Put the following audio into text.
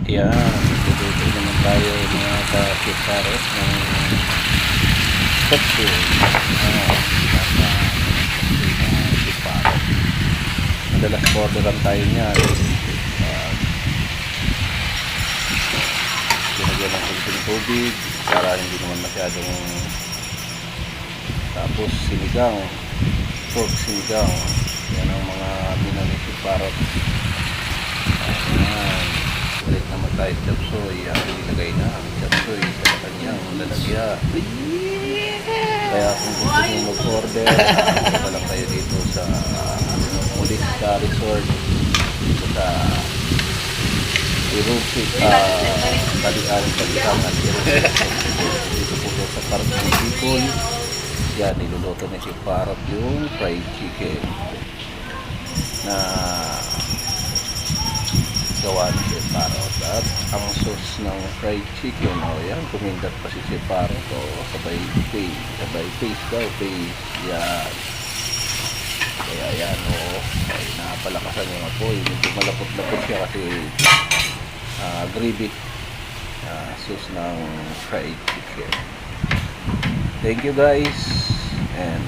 Yan, nagluto naman tayo mga ka-siparot ng kotse. Siparot. Madalas orderan tayo niyan. Binagyan ng kunting tubig para hindi naman masyadong, tapos sinigang, pork sinigang. Yan ang mga binamit siparot. Ulit naman tayo chapsoy. Ilagay na ang chapsoy sa kanyang lalagyan. Kaya kung gusto nyo mag-order, punta lang kayo dito sa Mulista Resort dito sa Irupi, Balikangan dito po sa Park ng People. Yan, niluluto ni siparot yung fried chicken na gawa ni siparot. At ang sauce ng fried chicken, yan, kumindat pa si siparot, sabay paste daw, paste. Yan, kaya yan, ay napalakasan yung apoy. Medyo malapot-lapot siya kasi gravy, sauce ng fried chicken. Thank you guys, and